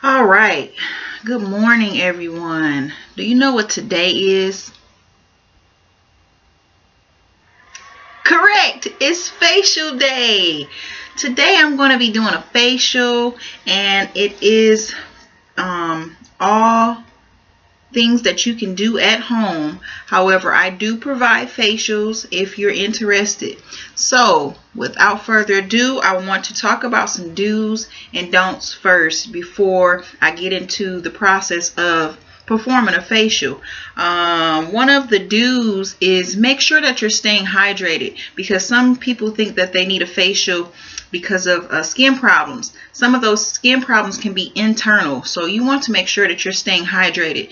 All right. Good morning, everyone. Do you know what today is? Correct. It's facial day. Today I'm going to be doing a facial, and it is all things that you can do at home. However, I do provide facials if you're interested. So, without further ado, I want to talk about some do's and don'ts first before I get into the process of performing a facial. One of the do's is make sure that you're staying hydrated, because some people think that they need a facial because of skin problems. Some of those skin problems can be internal, so you want to make sure that you're staying hydrated.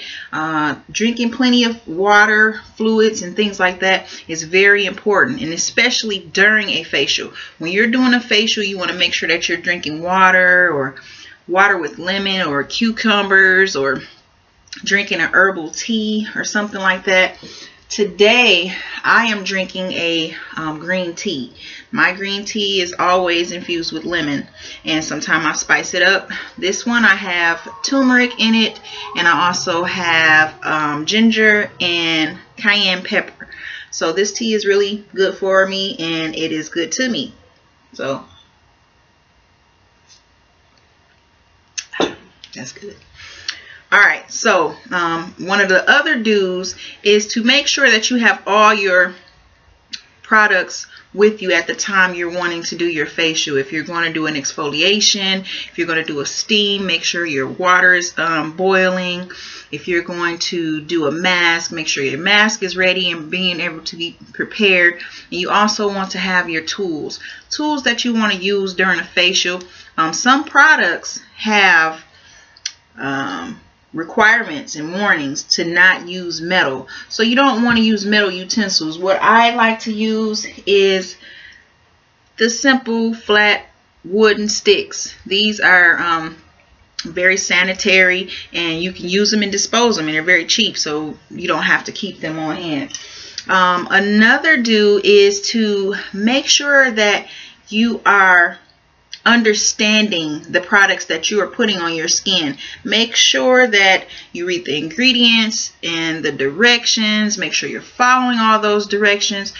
Drinking plenty of water, fluids, and things like that is very important, and especially during a facial. When you're doing a facial, you want to make sure that you're drinking water, or water with lemon or cucumbers, or drinking an herbal tea or something like that. Today I am drinking a green tea. My green tea is always infused with lemon, and sometimes I spice it up. This one I have turmeric in it, and I also have ginger and cayenne pepper. So this tea is really good for me, and it is good to me. So that's good. Alright, so one of the other do's is to make sure that you have all your products with you at the time you're wanting to do your facial. If you're going to do an exfoliation, if you're going to do a steam, make sure your water is boiling. If you're going to do a mask, make sure your mask is ready and being able to be prepared. And you also want to have your tools that you want to use during a facial. Some products have requirements and warnings to not use metal, so you don't want to use metal utensils. What I like to use is the simple flat wooden sticks. These are very sanitary, and you can use them and dispose them, and they're very cheap, so you don't have to keep them on hand. Another do is to make sure that you are understanding the products that you are putting on your skin. Make sure that you read the ingredients and the directions. Make sure you're following all those directions.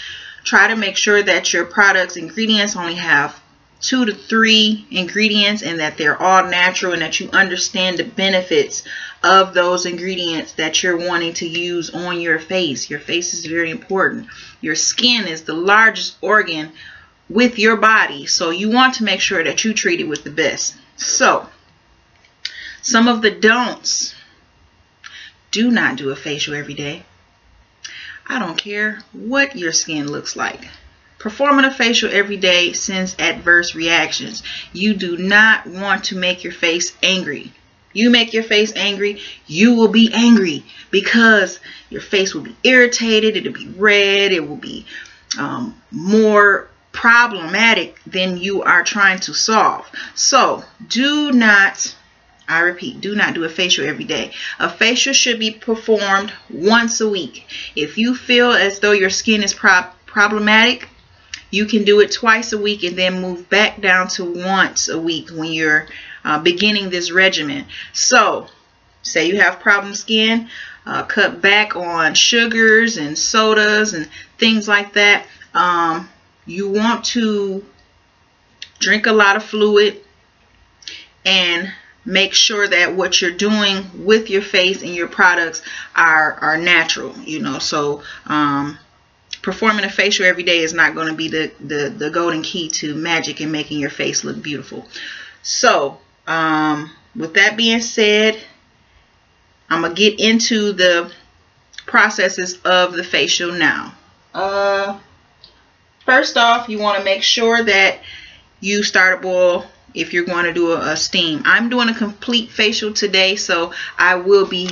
Try to make sure that your products ingredients only have 2 to 3 ingredients, and that they're all natural, and that you understand the benefits of those ingredients that you're wanting to use on your face. Your face is very important. Your skin is the largest organ with your body, so you want to make sure that you treat it with the best. So, some of the don'ts: do not do a facial every day. I don't care what your skin looks like. Performing a facial every day sends adverse reactions. You do not want to make your face angry. You make your face angry, you will be angry, because your face will be irritated, it'll be red, it will be more problematic than you are trying to solve. So do not, I repeat, do not do a facial every day. A facial should be performed once a week. If you feel as though your skin is problematic, you can do it twice a week, and then move back down to once a week when you're beginning this regimen. So say you have problem skin, cut back on sugars and sodas and things like that. You want to drink a lot of fluid, and make sure that what you're doing with your face and your products are natural, you know. So performing a facial every day is not going to be the golden key to magic and making your face look beautiful. So with that being said, I'm going to get into the processes of the facial now. First off, you want to make sure that you start a boil if you're going to do a steam. I'm doing a complete facial today, so I will be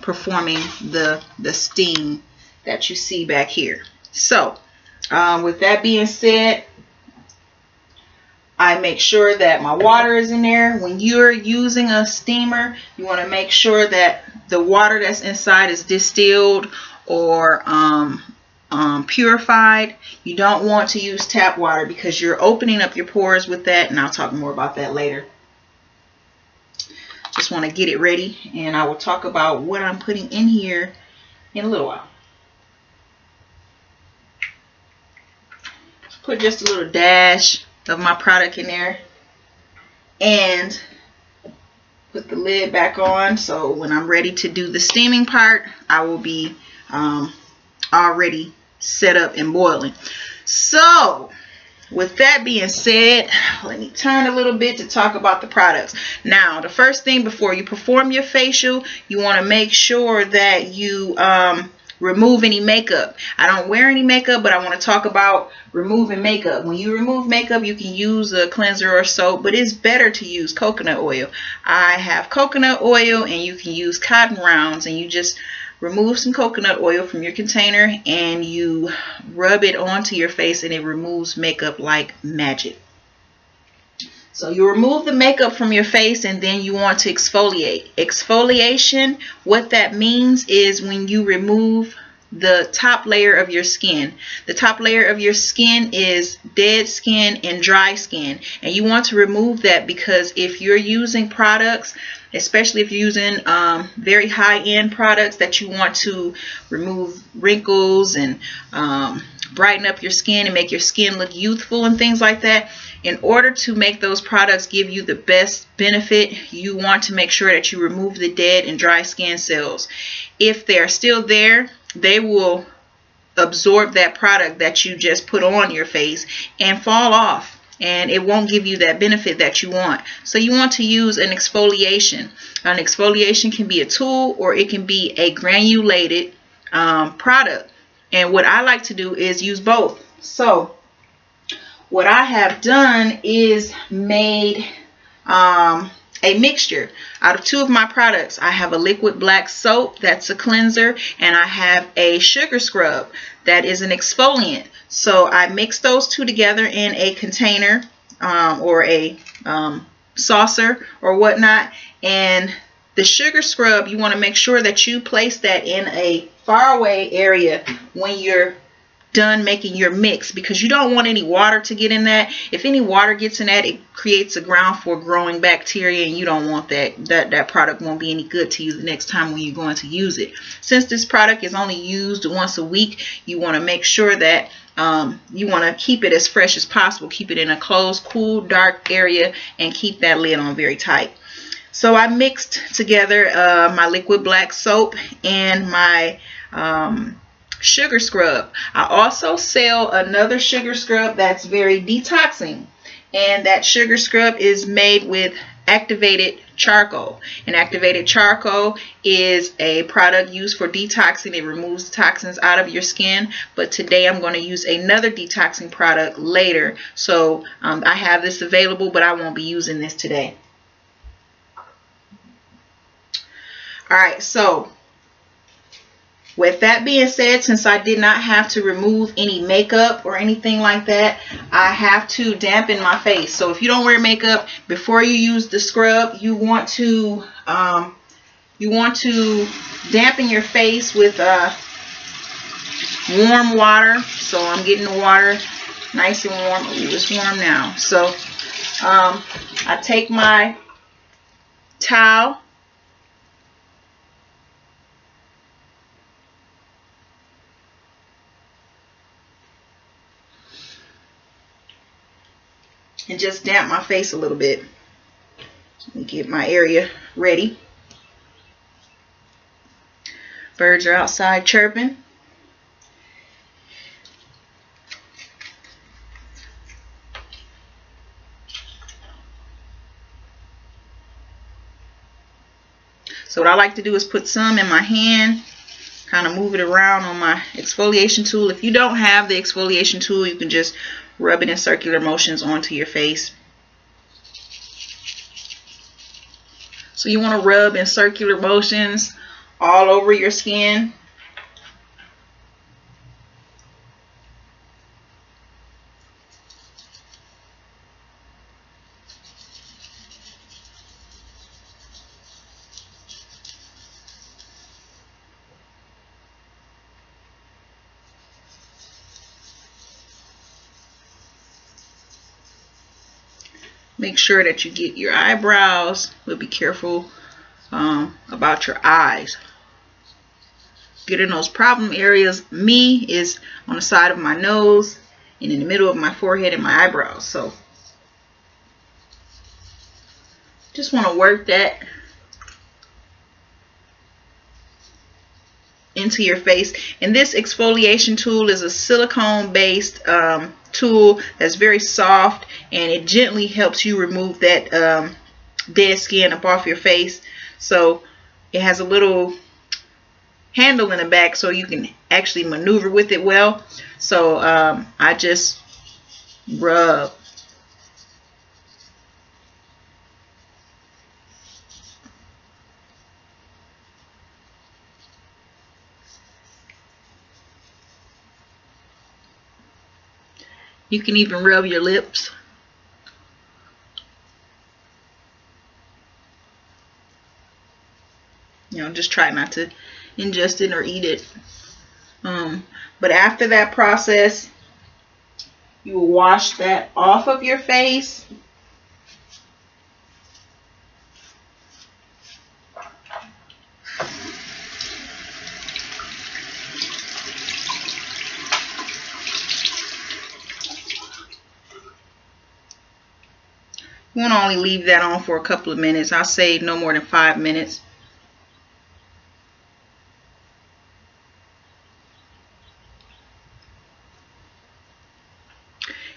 performing the steam that you see back here. So with that being said, I make sure that my water is in there. When you're using a steamer, you want to make sure that the water that's inside is distilled or purified. You don't want to use tap water, because you're opening up your pores with that, and I'll talk more about that later. just want to get it ready, and I will talk about what I'm putting in here in a little while. Put just a little dash of my product in there and put the lid back on, so when I'm ready to do the steaming part, I will be already set up and boiling. So with that being said, let me turn a little bit to talk about the products. Now, the first thing before you perform your facial, you want to make sure that you remove any makeup. I don't wear any makeup, but I want to talk about removing makeup. When you remove makeup, you can use a cleanser or soap, but it's better to use coconut oil. I have coconut oil, and you can use cotton rounds, and you just remove some coconut oil from your container and you rub it onto your face, and it removes makeup like magic. So you remove the makeup from your face, and then you want to exfoliate. Exfoliation, what that means is when you remove the top layer of your skin. The top layer of your skin is dead skin and dry skin, and you want to remove that because if you're using products, especially if you're using very high-end products that you want to remove wrinkles and brighten up your skin and make your skin look youthful and things like that, in order to make those products give you the best benefit, you want to make sure that you remove the dead and dry skin cells. If they're still there, they will absorb that product that you just put on your face and fall off, and it won't give you that benefit that you want. So you want to use an exfoliation. An exfoliation can be a tool or it can be a granulated product. And what I like to do is use both. So what I have done is made a mixture out of two of my products. I have a liquid black soap that's a cleanser, and I have a sugar scrub that is an exfoliant. So I mix those two together in a container or a saucer or whatnot, and the sugar scrub, you want to make sure that you place that in a far away area when you're done making your mix, because you don't want any water to get in that. If any water gets in that, it creates a ground for growing bacteria, and you don't want that. That product won't be any good to you the next time when you're going to use it. Since this product is only used once a week, you want to make sure that you want to keep it as fresh as possible. Keep it in a closed, cool, dark area, and keep that lid on very tight. So I mixed together my liquid black soap and my sugar scrub. I also sell another sugar scrub that's very detoxing, and that sugar scrub is made with activated charcoal. And activated charcoal is a product used for detoxing. It removes toxins out of your skin, but today I'm going to use another detoxing product later. So I have this available, but I won't be using this today. Alright, so with that being said, since I did not have to remove any makeup or anything like that, I have to dampen my face. So if you don't wear makeup, before you use the scrub, you want to dampen your face with warm water. So I'm getting the water nice and warm. Ooh, it's warm now. So I take my towel, and just damp my face a little bit. Let me get my area ready. Birds are outside chirping. So what I like to do is put some in my hand, kind of move it around on my exfoliation tool. If you don't have the exfoliation tool, you can just rub it in circular motions onto your face. So you want to rub in circular motions all over your skin. Make sure that you get your eyebrows, but be careful about your eyes. Getting those problem areas, me, is on the side of my nose and in the middle of my forehead and my eyebrows. So just want to work that into your face. And this exfoliation tool is a silicone based tool that's very soft, and it gently helps you remove that dead skin up off your face. So it has a little handle in the back so you can actually maneuver with it well. So I just rub. You can even rub your lips. You know, just try not to ingest it or eat it. But after that process, you will wash that off of your face. You want to only leave that on for a couple of minutes. I'll say no more than 5 minutes.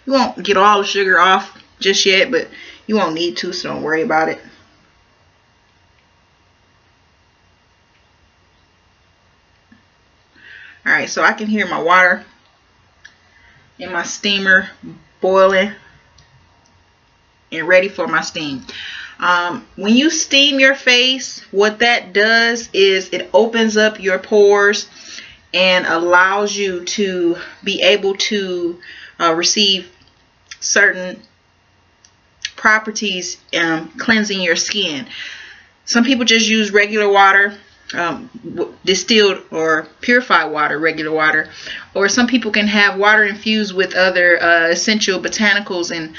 You won't get all the sugar off just yet, but you won't need to, so don't worry about it. Alright, so I can hear my water in my steamer boiling and ready for my steam. When you steam your face, what that does is it opens up your pores and allows you to be able to receive certain properties, cleansing your skin. Some people just use regular water, distilled or purified water, regular water, or some people can have water infused with other essential botanicals and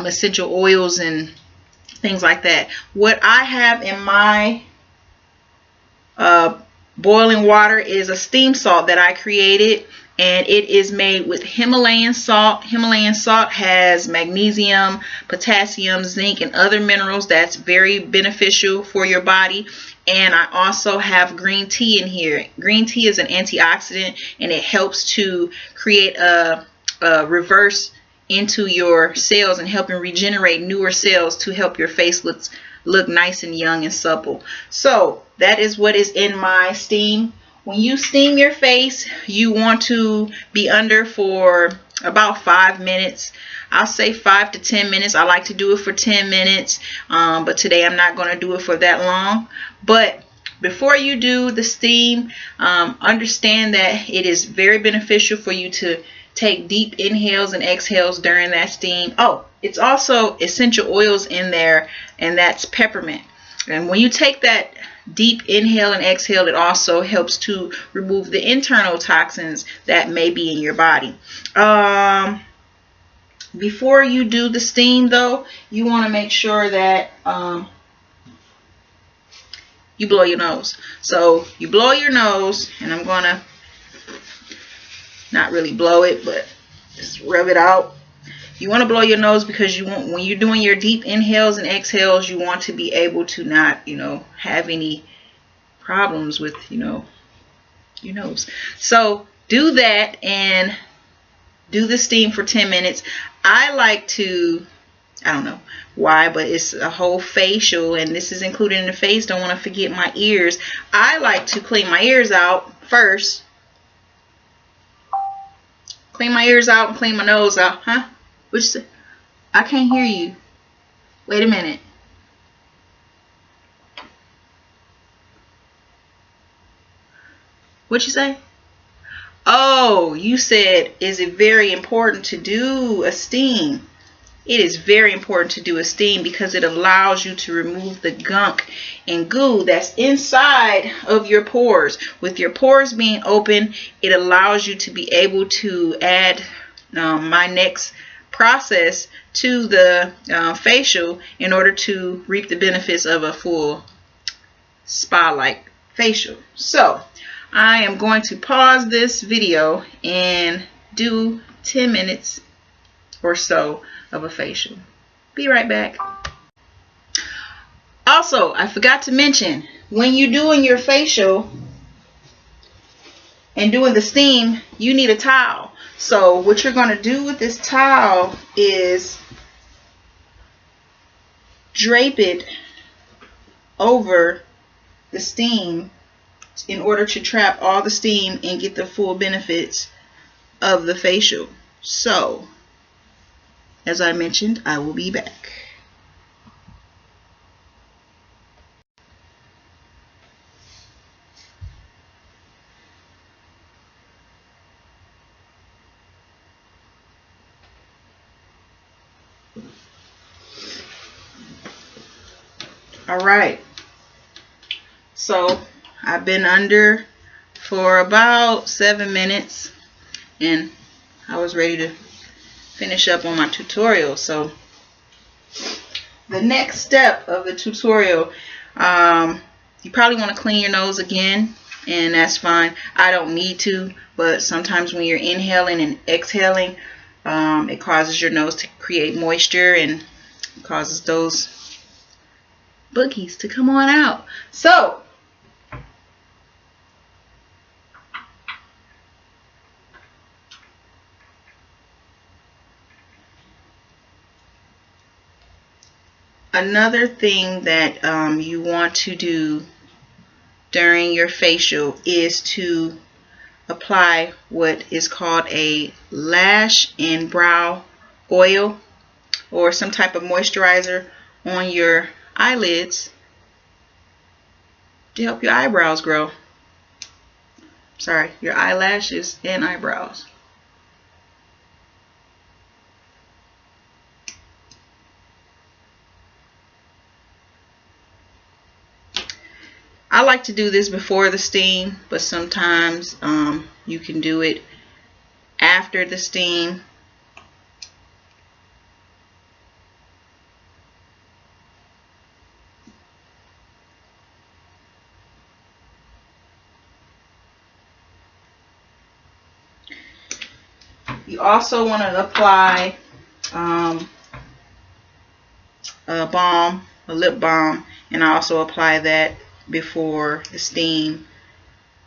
essential oils and things like that. What I have in my boiling water is a steam salt that I created, and it is made with Himalayan salt. Himalayan salt has magnesium, potassium, zinc, and other minerals that's very beneficial for your body. And I also have green tea in here. Green tea is an antioxidant, and it helps to create a reverse into your cells and helping regenerate newer cells to help your face look nice and young and supple. So that is what is in my steam. When you steam your face, you want to be under for about 5 minutes. I'll say 5 to 10 minutes. I like to do it for 10 minutes, but today I'm not going to do it for that long. But before you do the steam, understand that it is very beneficial for you to take deep inhales and exhales during that steam. Oh, it's also essential oils in there, and that's peppermint. And when you take that deep inhale and exhale, it also helps to remove the internal toxins that may be in your body. Before you do the steam, though, you want to make sure that you blow your nose. So you blow your nose, and I'm going to not really blow it, but just rub it out. You want to blow your nose because you want, when you're doing your deep inhales and exhales, you want to be able to not, have any problems with, your nose. So do that and do the steam for 10 minutes. I like to, I don't know why, but it's a whole facial, and this is included in the face. Don't want to forget my ears. I like to clean my ears out first. Clean my ears out and clean my nose out. Huh? I can't hear you. Wait a minute. What'd you say? Oh, you said, is it very important to do a steam? It is very important to do a steam because it allows you to remove the gunk and goo that's inside of your pores. With your pores being open, it allows you to be able to add my next process to the facial in order to reap the benefits of a full spa-like facial. So I am going to pause this video and do 10 minutes or so of a facial. Be right back. Also, I forgot to mention, when you're doing your facial and doing the steam, you need a towel. So what you're going to do with this towel is drape it over the steam in order to trap all the steam and get the full benefits of the facial. So, as I mentioned, I will be back. Alright, so I've been under for about 7 minutes and I was ready to finish up on my tutorial. So the next step of the tutorial, you probably want to clean your nose again, and that's fine. I don't need to, but sometimes when you're inhaling and exhaling, it causes your nose to create moisture and causes those boogies to come on out. So another thing that you want to do during your facial is to apply what is called a lash and brow oil or some type of moisturizer on your eyelids to help your eyebrows grow. Sorry, your eyelashes and eyebrows. I like to do this before the steam, but sometimes you can do it after the steam. You also want to apply a balm, a lip balm, and I also apply that before the steam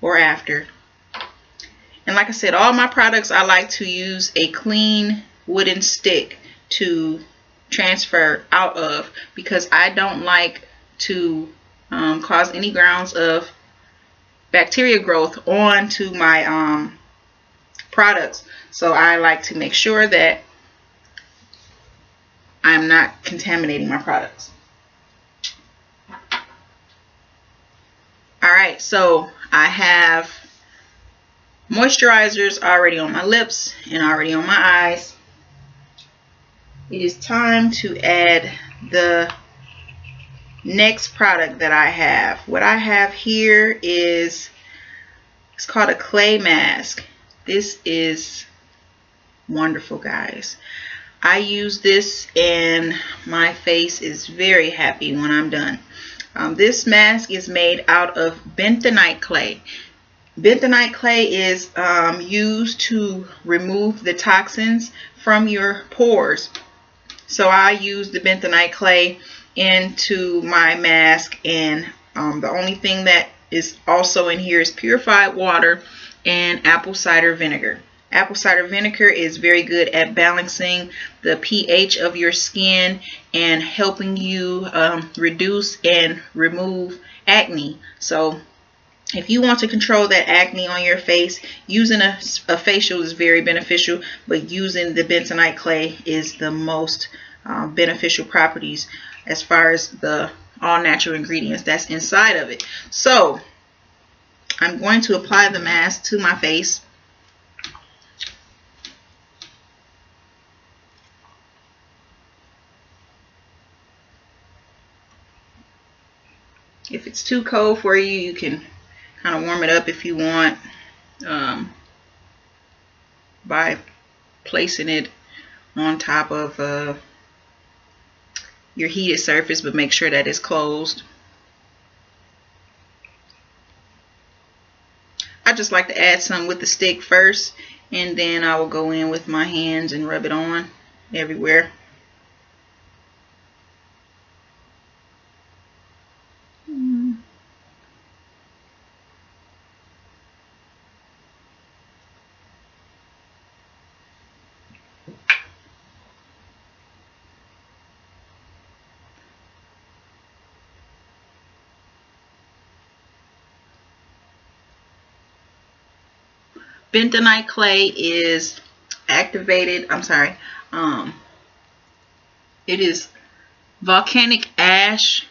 or after. And like I said, all my products I like to use a clean wooden stick to transfer out of, because I don't like to cause any grounds of bacteria growth onto my products. So I like to make sure that I'm not contaminating my products. Alright, so I have moisturizers already on my lips and already on my eyes. It is time to add the next product that I have. What I have here is, it's called a clay mask. This is wonderful, guys. I use this and my face is very happy when I'm done. This mask is made out of bentonite clay. Bentonite clay is used to remove the toxins from your pores. So I use the bentonite clay into my mask, and the only thing that is also in here is purified water and apple cider vinegar. Apple cider vinegar is very good at balancing the pH of your skin and helping you reduce and remove acne. So if you want to control that acne on your face, using a facial is very beneficial, but using the bentonite clay is the most beneficial properties as far as the all natural ingredients that's inside of it. So I'm going to apply the mask to my face. If it's too cold for you, you can kind of warm it up if you want by placing it on top of your heated surface, but make sure that it's closed. just like to add some with the stick first, and then I will go in with my hands and rub it on everywhere. Bentonite clay is activated. It is volcanic ash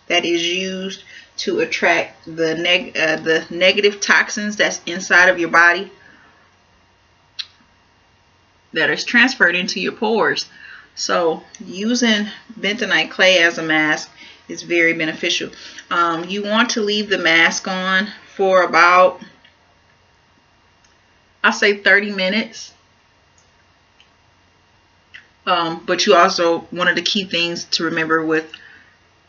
that is used to attract the negative toxins that's inside of your body that is transferred into your pores. So using bentonite clay as a mask is very beneficial. You want to leave the mask on for about, I say 30 minutes. But you also, one of the key things to remember with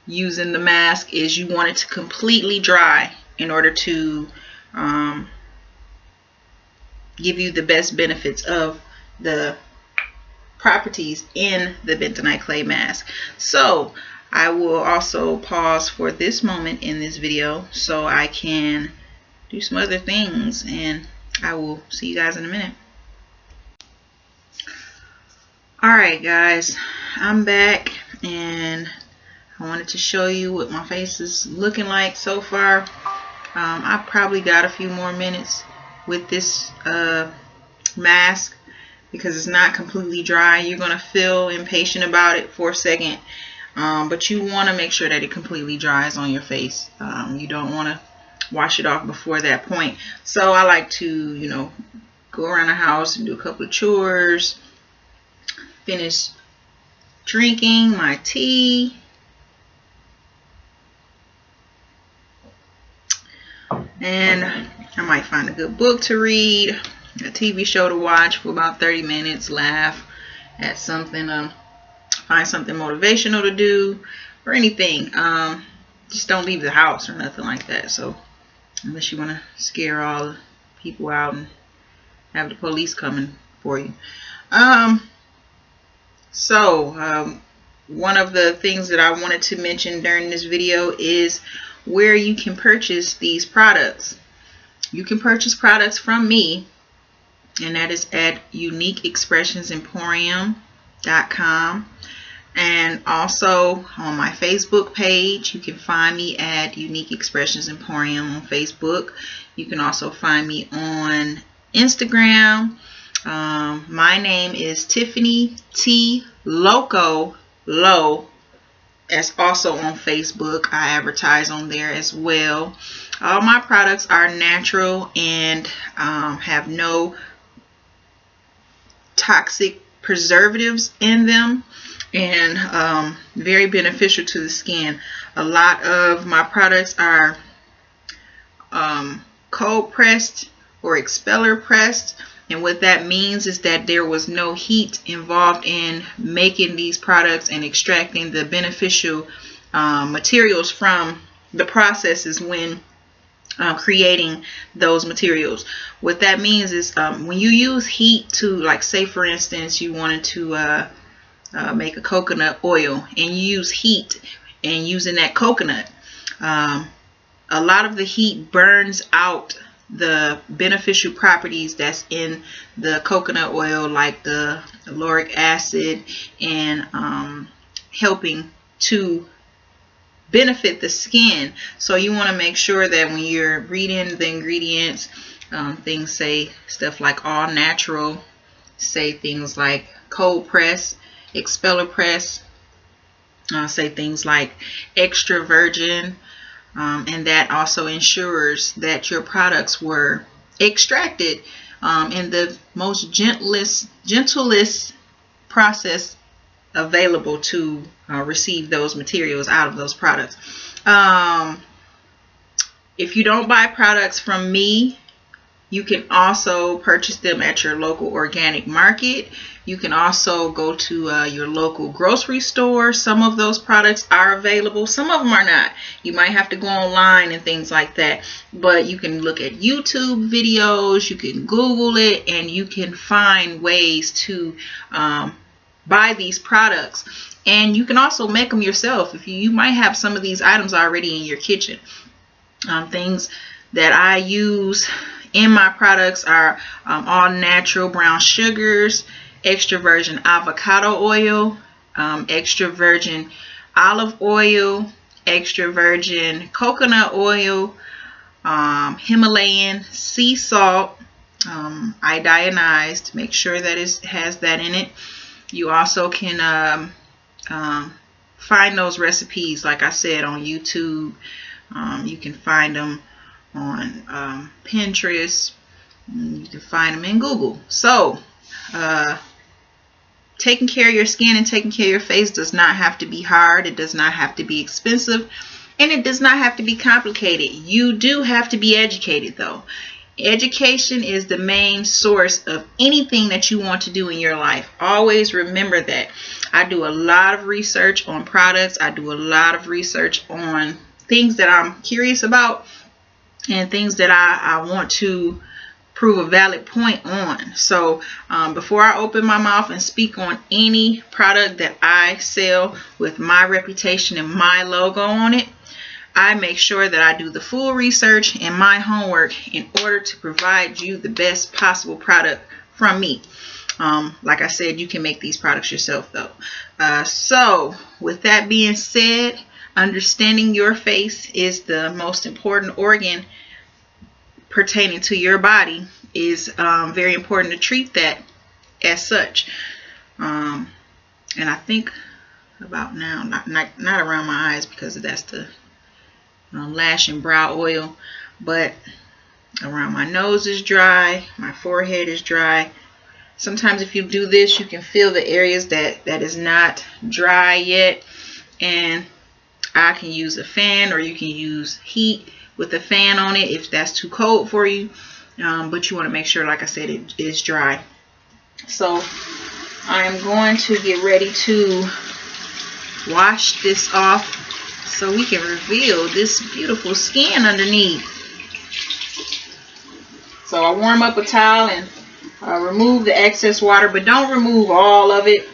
using the mask is you want it to completely dry in order to give you the best benefits of the properties in the bentonite clay mask. So I will also pause for this moment in this video so I can do some other things, and I will see you guys in a minute. Alright guys, I'm back, and I wanted to show you what my face is looking like so far. I probably got a few more minutes with this mask because it's not completely dry. You're going to feel impatient about it for a second, but you want to make sure that it completely dries on your face. You don't want to wash it off before that point. So I like to, you know, go around the house and do a couple of chores, finish drinking my tea, and I might find a good book to read, a TV show to watch for about 30 minutes, laugh at something, find something motivational to do, or anything. Just don't leave the house or nothing like that. So unless you want to scare all the people out and have the police coming for you. One of the things that I wanted to mention during this video is where you can purchase these products. You can purchase products from me, and that is at uniqueexpressionsemporium.com. And also on my Facebook page, you can find me at Unique Expressions Emporium on Facebook. You can also find me on Instagram. My name is Tiffany T Loco Low. That's also on Facebook. I advertise on there as well. All my products are natural and have no toxic preservatives in them, and very beneficial to the skin. A lot of my products are cold pressed or expeller pressed, and what that means is that there was no heat involved in making these products and extracting the beneficial materials from the processes when creating those materials. What that means is when you use heat to, like, say for instance you wanted to make a coconut oil, and you use heat and using that coconut, a lot of the heat burns out the beneficial properties that's in the coconut oil, like the lauric acid, and helping to benefit the skin. So you want to make sure that when you're reading the ingredients, things say stuff like all natural, say things like cold press, expeller press, say things like extra virgin, and that also ensures that your products were extracted in the most gentlest process available to receive those materials out of those products. If you don't buy products from me, You can also purchase them at your local organic market. You can also go to your local grocery store. Some of those products are available. Some of them are not. You might have to go online and things like that. But you can look at YouTube videos. You can Google it, and you can find ways to buy these products. And you can also make them yourself. If you might have some of these items already in your kitchen. Things that I use in my products are all natural brown sugars, extra virgin avocado oil, extra virgin olive oil, extra virgin coconut oil, Himalayan sea salt, iodinized. Make sure that it has that in it. You also can find those recipes, like I said, on YouTube. You can find them on Pinterest. You can find them in Google. So taking care of your skin and taking care of your face does not have to be hard. It does not have to be expensive, and it does not have to be complicated. You do have to be educated, though. Education is the main source of anything that you want to do in your life. Always remember that. I do a lot of research on products. I do a lot of research on things that I'm curious about and things that I want to prove a valid point on. So before I open my mouth and speak on any product that I sell with my reputation and my logo on it, I make sure that I do the full research and my homework in order to provide you the best possible product from me. Like I said, you can make these products yourself, though. So with that being said, understanding your face is the most important organ pertaining to your body. Is very important to treat that as such. And I think about now, not around my eyes, because that's the lash and brow oil, but around my nose is dry, my forehead is dry. Sometimes if you do this, you can feel the areas that is not dry yet, and I can use a fan, or you can use heat with a fan on it if that's too cold for you. But you want to make sure, like I said, it is dry. So I'm going to get ready to wash this off so we can reveal this beautiful skin underneath. So I warm up a towel and remove the excess water, but don't remove all of it.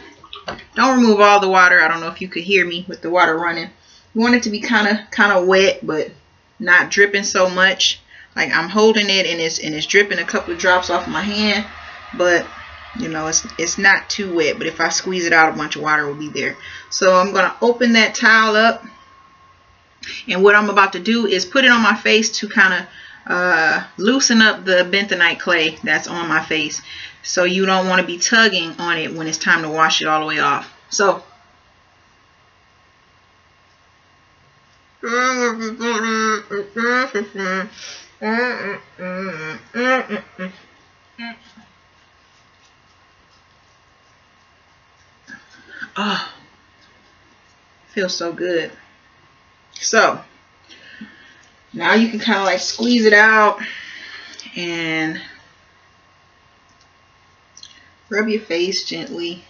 Don't remove all the water. I don't know if you could hear me with the water running. You want it to be kind of wet, but not dripping so much. Like I'm holding it and it's dripping a couple of drops off my hand, but you know, it's not too wet. But if I squeeze it out, a bunch of water will be there. So I'm gonna open that towel up, and what I'm about to do is put it on my face to kind of loosen up the bentonite clay that's on my face. So you don't want to be tugging on it when it's time to wash it all the way off. So oh, feels so good. So now you can kind of like squeeze it out and rub your face gently.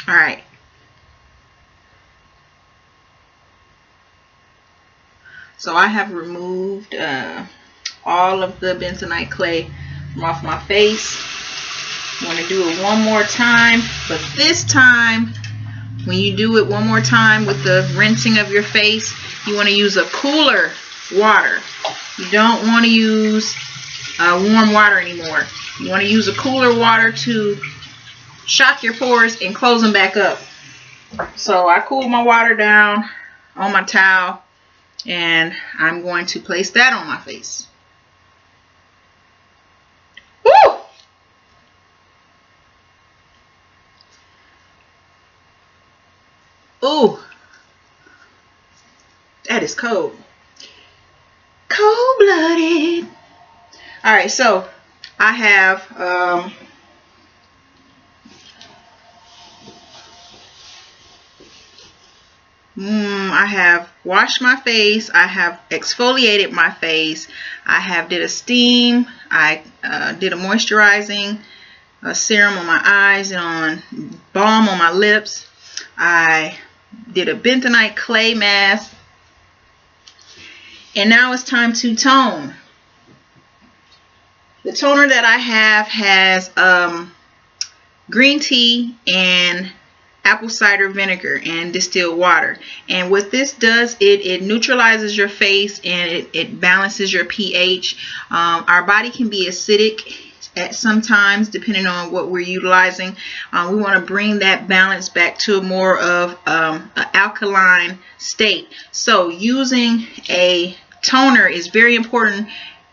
All right. So I have removed all of the bentonite clay from off my face. I'm going to do it one more time, but this time, when you do it one more time with the rinsing of your face, you want to use a cooler water. You don't want to use warm water anymore. You want to use a cooler water to shock your pores and close them back up. So I cooled my water down on my towel, and I'm going to place that on my face. Woo! Ooh, that is cold. Cold-blooded. All right, so I have I have washed my face. I have exfoliated my face. I have did a steam. I did a moisturizing serum on my eyes and on balm on my lips. I did a bentonite clay mask. And now it's time to tone. The toner that I have has green tea and apple cider vinegar and distilled water. And what this does, it neutralizes your face and it balances your pH. Our body can be acidic at sometimes depending on what we're utilizing. We want to bring that balance back to more of an alkaline state. So using a toner is very important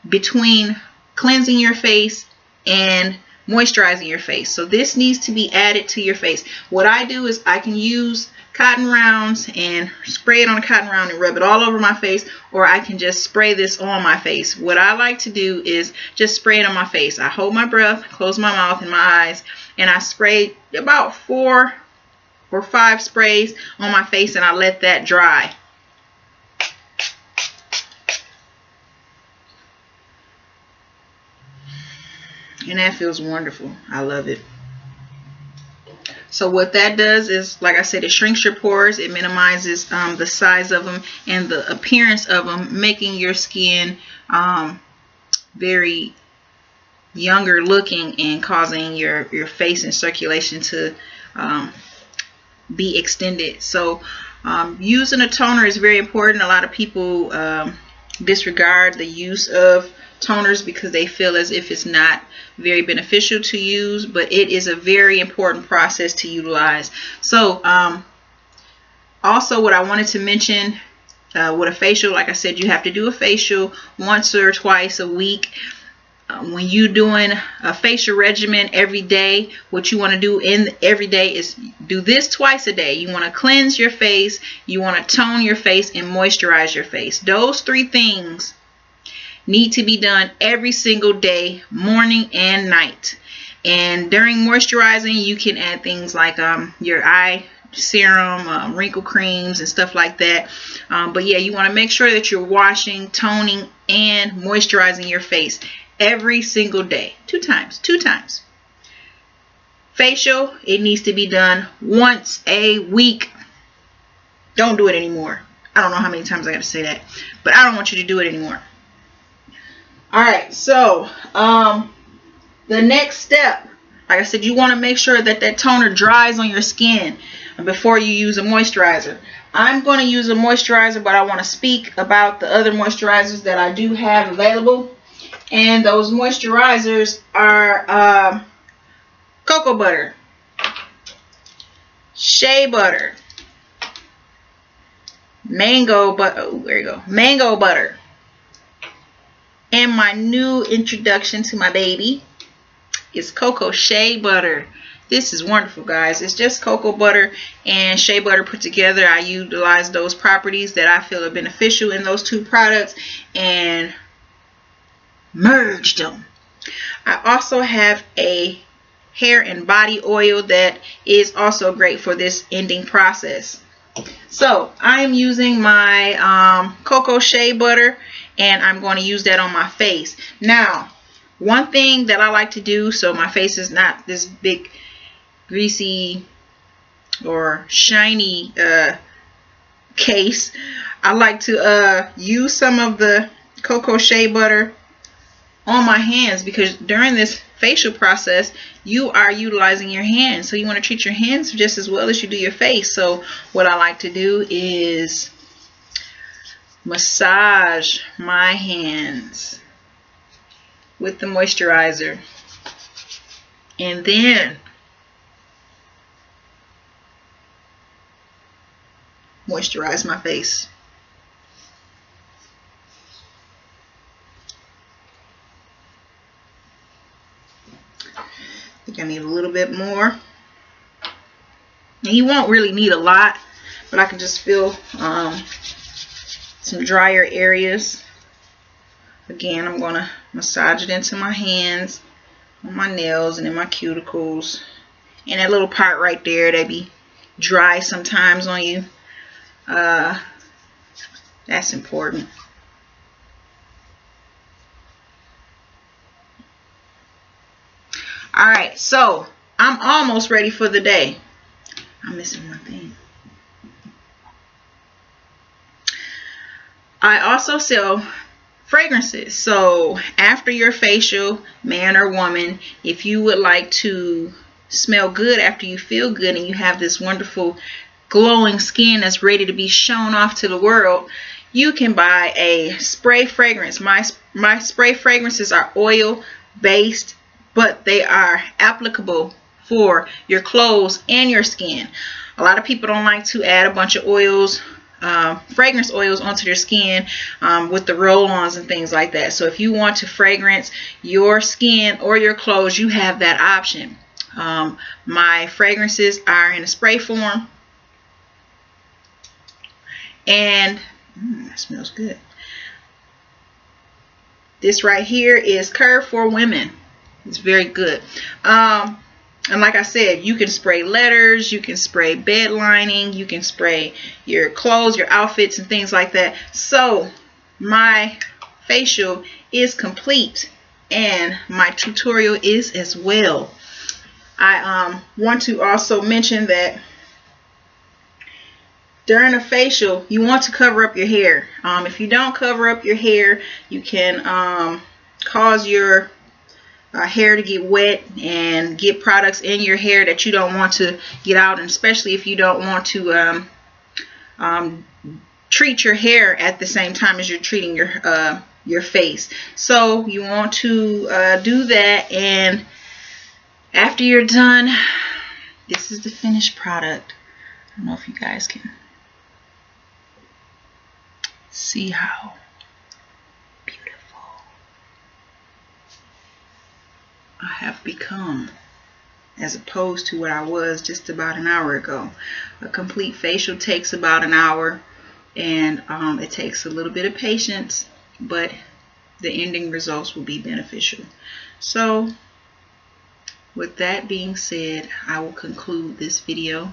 between cleansing your face and moisturizing your face. So this needs to be added to your face. What I do is I can use cotton rounds and spray it on a cotton round and rub it all over my face, or I can just spray this on my face. What I like to do is just spray it on my face. I hold my breath, close my mouth and my eyes, and I spray about 4 or 5 sprays on my face, and I let that dry. And that feels wonderful. I love it. So what that does is, like I said, it shrinks your pores. It minimizes the size of them and the appearance of them, making your skin very younger looking and causing your face and circulation to be extended. So using a toner is very important. A lot of people disregard the use of toners because they feel as if it's not very beneficial to use, but it is a very important process to utilize. So also what I wanted to mention with a facial, like I said, you have to do a facial once or twice a week. When you're doing a facial regimen every day, what you want to do every day is do this twice a day. You want to cleanse your face, you want to tone your face, and moisturize your face. Those 3 things need to be done every single day, morning and night. And during moisturizing, you can add things like your eye serum, wrinkle creams and stuff like that. But yeah, you want to make sure that you're washing, toning, and moisturizing your face every single day. 2 times. Facial, it needs to be done once a week. Don't do it anymore. I don't know how many times I got to say that, but I don't want you to do it anymore. Alright, so the next step, like I said, you want to make sure that that toner dries on your skin before you use a moisturizer. I'm going to use a moisturizer, but I want to speak about the other moisturizers that I do have available. And those moisturizers are cocoa butter, shea butter, mango butter, oh, there you go, mango butter. And my new introduction to my baby is cocoa shea butter. This is wonderful, guys. It's just cocoa butter and shea butter put together. I utilize those properties that I feel are beneficial in those 2 products and merged them. I also have a hair and body oil that is also great for this ending process. So I am using my cocoa shea butter, and I'm going to use that on my face. Now, one thing that I like to do so my face is not this big greasy or shiny case, I like to use some of the cocoa shea butter on my hands, because during this facial process you are utilizing your hands, so you want to treat your hands just as well as you do your face. So what I like to do is massage my hands with the moisturizer and then moisturize my face. I think I need a little bit more. And you won't really need a lot, but I can just feel some drier areas. Again, I'm going to massage it into my hands, on my nails, and in my cuticles. And that little part right there that be dry sometimes on you. That's important. Alright, so I'm almost ready for the day. I'm missing one thing. I also sell fragrances. So after your facial, man or woman, if you would like to smell good after you feel good and you have this wonderful glowing skin that's ready to be shown off to the world, you can buy a spray fragrance. My spray fragrances are oil based, but they are applicable for your clothes and your skin. A lot of people don't like to add a bunch of oils, fragrance oils onto their skin with the roll-ons and things like that. So if you want to fragrance your skin or your clothes, you have that option. My fragrances are in a spray form, and that smells good. This right here is Curve for Women. It's very good. And like I said, you can spray letters, you can spray bed lining, you can spray your clothes, your outfits, and things like that. So my facial is complete, and my tutorial is as well. I want to also mention that during a facial, you want to cover up your hair. If you don't cover up your hair, you can cause your hair to get wet and get products in your hair that you don't want to get out, and especially if you don't want to treat your hair at the same time as you're treating your face. So you want to do that, and after you're done, this is the finished product. I don't know if you guys can see how beautiful I have become as opposed to what I was just about an hour ago. A complete facial takes about an hour, and it takes a little bit of patience, but the ending results will be beneficial. So with that being said, I will conclude this video,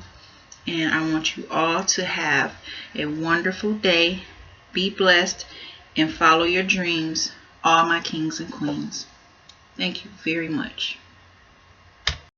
and I want you all to have a wonderful day. Be blessed and follow your dreams, all my kings and queens. Thank you very much.